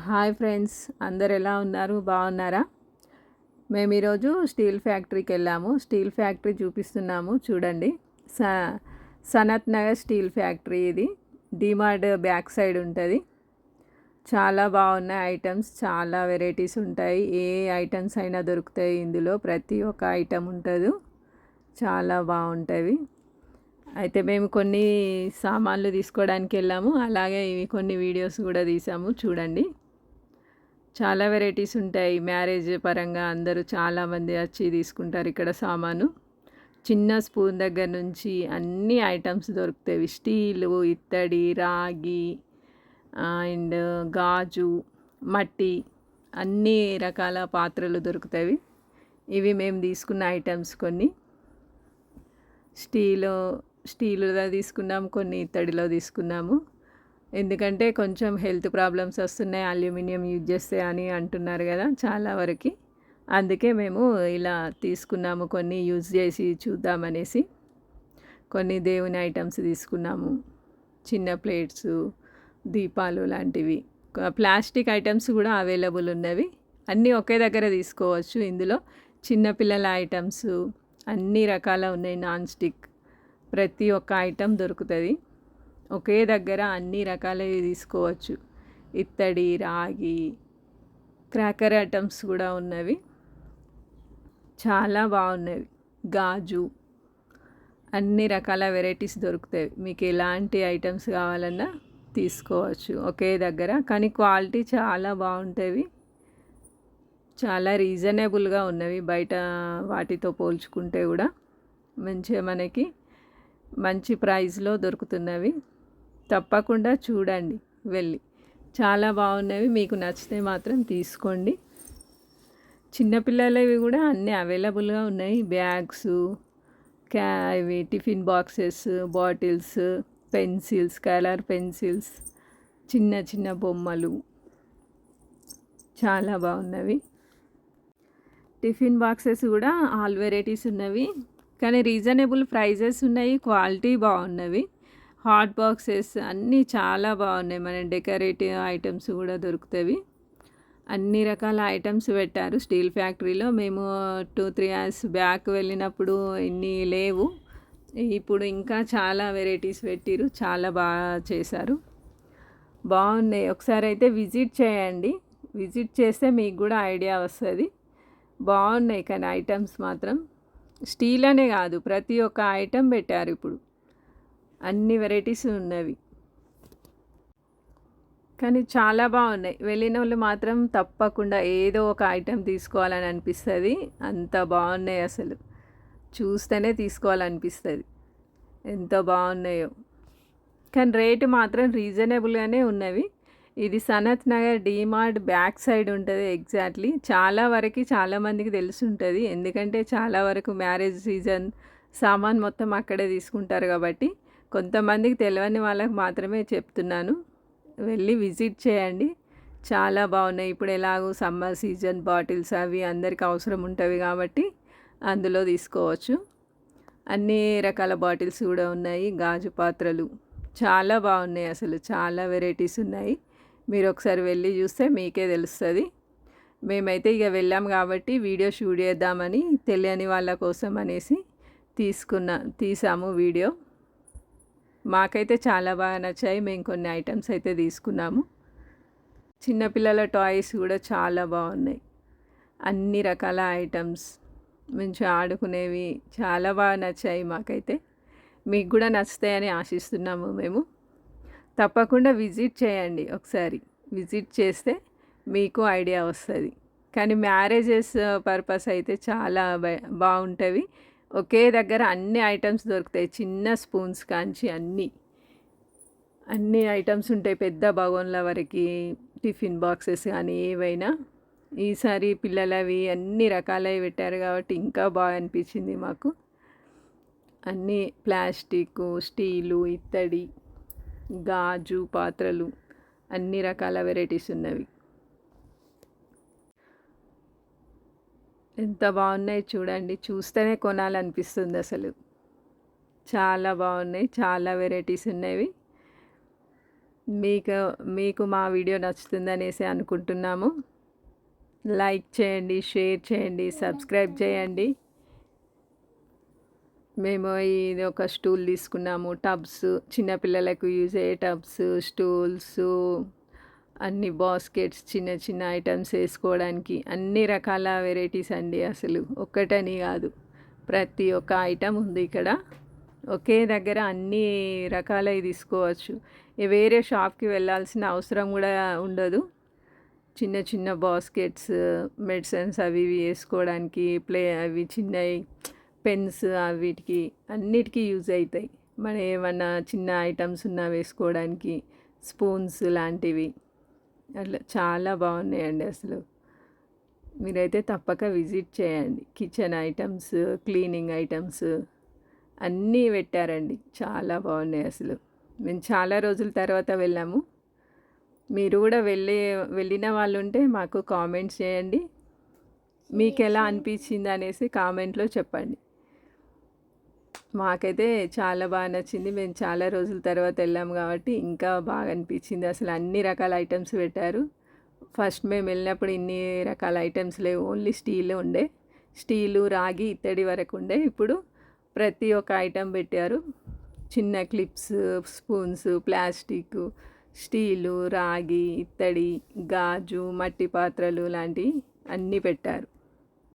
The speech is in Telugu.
హాయ్ ఫ్రెండ్స్, అందరు ఎలా ఉన్నారు? బాగున్నారా? మేము ఈరోజు స్టీల్ ఫ్యాక్టరీకి వెళ్ళాము. స్టీల్ ఫ్యాక్టరీ చూపిస్తున్నాము చూడండి. స సనత్ నగర్ స్టీల్ ఫ్యాక్టరీ ఇది. డిమార్ట్ బ్యాక్ సైడ్ ఉంటుంది. చాలా బాగున్నాయి ఐటమ్స్, చాలా వెరైటీస్ ఉంటాయి. ఏ ఐటమ్స్ అయినా దొరుకుతాయి ఇందులో. ప్రతి ఒక్క ఐటమ్ ఉంటుంది, చాలా బాగుంటుంది. అయితే మేము కొన్ని సామాన్లు తీసుకోవడానికి వెళ్ళాము. అలాగే ఇవి కొన్ని వీడియోస్ కూడా తీసాము చూడండి. చాలా వెరైటీస్ ఉంటాయి. మ్యారేజ్ పరంగా అందరూ చాలామంది వచ్చి తీసుకుంటారు ఇక్కడ సామాను. చిన్న స్పూన్ దగ్గర నుంచి అన్ని ఐటమ్స్ దొరుకుతాయి. స్టీలు, ఇత్తడి, రాగి అండ్ గాజు, మట్టి, అన్ని రకాల పాత్రలు దొరుకుతాయి. ఇవి మేము తీసుకున్న ఐటమ్స్ కొన్ని. స్టీలులో తీసుకున్నాము, కొన్ని ఇత్తడిలో తీసుకున్నాము. ఎందుకంటే కొంచెం హెల్త్ ప్రాబ్లమ్స్ వస్తున్నాయి అల్యూమినియం యూజ్ చేస్తే అని అంటున్నారు కదా చాలా వరకు. అందుకే మేము ఇలా తీసుకున్నాము, కొన్ని యూజ్ చేసి చూద్దామనేసి. కొన్ని దేవుని ఐటమ్స్ తీసుకున్నాము, చిన్న ప్లేట్స్, దీపాలు లాంటివి. ప్లాస్టిక్ ఐటమ్స్ కూడా అవైలబుల్ ఉన్నవి. అన్నీ ఒకే దగ్గర తీసుకోవచ్చు. ఇందులో చిన్నపిల్లల ఐటమ్స్ అన్ని రకాల ఉన్నాయి. నాన్ స్టిక్ ప్రతి ఒక్క ఐటమ్ దొరుకుతుంది. ఒకే దగ్గర అన్ని రకాలవి తీసుకోవచ్చు. ఇత్తడి, రాగి, క్రాకర్ ఐటమ్స్ కూడా ఉన్నవి. చాలా బాగున్నవి. గాజు, అన్ని రకాల వెరైటీస్ దొరుకుతాయి. మీకు ఎలాంటి ఐటమ్స్ కావాలన్నా తీసుకోవచ్చు ఒకే దగ్గర. కానీ క్వాలిటీ చాలా బాగుంటుంది. చాలా రీజనబుల్గా ఉన్నవి బయట వాటితో పోల్చుకుంటే కూడా. మంచిగా మనకి మంచి ప్రైస్లో దొరుకుతున్నవి. తప్పకుండా చూడండి వెళ్ళి. చాలా బాగున్నవి. మీకు నచ్చితే మాత్రం తీసుకోండి. చిన్నపిల్లలవి కూడా అన్నీ అవైలబుల్గా ఉన్నాయి. బ్యాగ్స్, ఇవి tiffin boxes, bottles, pencils, colour pencils, చిన్న చిన్న బొమ్మలు చాలా బాగున్నవి. టిఫిన్ బాక్సెస్ కూడా ఆల్ వెరైటీస్ ఉన్నవి. కానీ రీజనబుల్ ప్రైజెస్ ఉన్నాయి. క్వాలిటీ బాగున్నవి. హాట్ బాక్సెస్ అన్నీ చాలా బాగున్నాయి. మన డెకరేటివ్ ఐటమ్స్ కూడా దొరుకుతాయి. అన్ని రకాల ఐటమ్స్ పెట్టారు స్టీల్ ఫ్యాక్టరీలో. మేము 2-3 ఇయర్స్ బ్యాక్ వెళ్ళినప్పుడు ఇన్ని లేవు. ఇప్పుడు ఇంకా చాలా వెరైటీస్ పెట్టిరు. చాలా బాగా చేశారు, బాగున్నాయి. ఒకసారి అయితే విజిట్ చేయండి. విజిట్ చేస్తే మీకు కూడా ఐడియా వస్తుంది. బాగున్నాయి. కానీ ఐటమ్స్ మాత్రం స్టీల్ అనే కాదు, ప్రతి ఒక్క ఐటమ్ పెట్టారు. ఇప్పుడు అన్ని వెరైటీస్ ఉన్నవి. కానీ చాలా బాగున్నాయి. వెళ్ళిన వాళ్ళు మాత్రం తప్పకుండా ఏదో ఒక ఐటెం తీసుకోవాలని అనిపిస్తుంది. అంత బాగున్నాయి. అసలు చూస్తేనే తీసుకోవాలనిపిస్తుంది, ఎంత బాగున్నాయో. కానీ రేటు మాత్రం రీజనబుల్గానే ఉన్నవి. ఇది సనత్ నగర్ డిమార్ట్ బ్యాక్ సైడ్ ఉంటుంది ఎగ్జాక్ట్లీ. చాలా వరకు చాలామందికి తెలిసి ఉంటుంది. ఎందుకంటే చాలా వరకు మ్యారేజ్ సీజన్ సామాన్ మొత్తం అక్కడే తీసుకుంటారు కాబట్టి. కొంతమందికి తెలియని వాళ్ళకి మాత్రమే చెప్తున్నాను. వెళ్ళి విజిట్ చేయండి. చాలా బాగున్నాయి. ఇప్పుడు ఎలాగో సమ్మర్ సీజన్ బాటిల్స్ అవి అందరికి అవసరం ఉంటుంది కాబట్టి అందులో తీసుకోవచ్చు. అన్ని రకాల బాటిల్స్ కూడా ఉన్నాయి. గాజు పాత్రలు చాలా బాగున్నాయి. అసలు చాలా వెరైటీస్ ఉన్నాయి. మీరు ఒకసారి వెళ్ళి చూస్తే మీకే తెలుస్తుంది. మేమైతే ఇక వెళ్ళాం కాబట్టి వీడియో షూట్ చేద్దామని, తెలియని వాళ్ళ కోసం అనేసి తీసాము వీడియో. మాకైతే చాలా బాగా నచ్చాయి. మేము కొన్ని ఐటమ్స్ అయితే తీసుకున్నాము. చిన్నపిల్లల టాయ్స్ కూడా చాలా బాగున్నాయి. అన్ని రకాల ఐటమ్స్ మంచిగా ఆడుకునేవి చాలా బాగా నచ్చాయి మాకైతే. మీకు కూడా నచ్చుతాయని ఆశిస్తున్నాము మేము. తప్పకుండా విజిట్ చేయండి. ఒకసారి విజిట్ చేస్తే మీకు ఐడియా వస్తుంది. కానీ మ్యారేజెస్ పర్పస్ అయితే చాలా బాగుంటుంది. ఒకే దగ్గర అన్ని ఐటమ్స్ దొరుకుతాయి. చిన్న స్పూన్స్ కాంచి అన్ని ఐటమ్స్ ఉంటాయి. పెద్ద బగోన్ల వరకు టిఫిన్ బాక్సెస్ కానీ ఏవైనా. ఈసారి పిల్లలవి అన్ని రకాలవి పెట్టారు కాబట్టి ఇంకా బాగా అనిపించింది మాకు. అన్నీ ప్లాస్టిక్, స్టీలు, ఇత్తడి, గాజు పాత్రలు అన్ని రకాల వెరైటీస్ ఉన్నవి. ఎంత బాగున్నాయి చూడండి. చూస్తేనే కొనాలనిపిస్తుంది అసలు. చాలా బాగున్నాయి. చాలా వెరైటీస్ ఉన్నవి. మీకు మీకు మా వీడియో నచ్చుతుందనేసి అనుకుంటున్నాము. లైక్ చేయండి, షేర్ చేయండి, సబ్స్క్రైబ్ చేయండి. మేము ఇది ఒక స్టూల్ తీసుకున్నాము. టబ్స్, చిన్నపిల్లలకు యూజ్ అయ్యే టబ్స్, స్టూల్స్, అన్ని బాస్కెట్స్, చిన్న చిన్న ఐటమ్స్ వేసుకోవడానికి అన్ని రకాల వెరైటీస్ అండి. అసలు ఒక్కటని కాదు, ప్రతి ఒక్క ఐటమ్ ఉంది ఇక్కడ. ఒకే దగ్గర అన్ని రకాలవి తీసుకోవచ్చు. వేరే షాప్కి వెళ్ళాల్సిన అవసరం కూడా ఉండదు. చిన్న చిన్న బాస్కెట్స్, మెడిసిన్స్ అవి ఇవి వేసుకోవడానికి, అవి చిన్నవి పెన్స్ వీటికి అన్నిటికీ యూజ్ అవుతాయి. మన ఏమన్నా చిన్న ఐటమ్స్ ఉన్నా వేసుకోవడానికి, స్పూన్స్ లాంటివి అట్లా చాలా బాగున్నాయండి అసలు. మీరైతే తప్పక విజిట్ చేయండి. కిచెన్ ఐటమ్స్, క్లీనింగ్ ఐటమ్స్ అన్నీ పెట్టారండి. చాలా బాగున్నాయి అసలు. మేము చాలా రోజుల తర్వాత వెళ్ళాము. మీరు కూడా వెళ్ళిన వాళ్ళు ఉంటే మాకు కామెంట్స్ చేయండి. మీకు ఎలా అనిపించింది అనేసి కామెంట్లో చెప్పండి. మాకైతే చాలా బాగా నచ్చింది. మేము చాలా రోజుల తర్వాత వెళ్ళాము కాబట్టి ఇంకా బాగా అనిపించింది. అసలు అన్ని రకాల ఐటమ్స్ పెట్టారు. ఫస్ట్ మేము వెళ్ళినప్పుడు ఇన్ని రకాల ఐటమ్స్ లేవు, ఓన్లీ స్టీల్ ఉండే. స్టీలు, రాగి, ఇత్తడి వరకు ఉండే. ఇప్పుడు ప్రతి ఒక్క ఐటెం పెట్టారు. చిన్న క్లిప్స్, స్పూన్స్, ప్లాస్టిక్, స్టీలు, రాగి, ఇత్తడి, గాజు, మట్టి పాత్రలు లాంటివి అన్నీ పెట్టారు.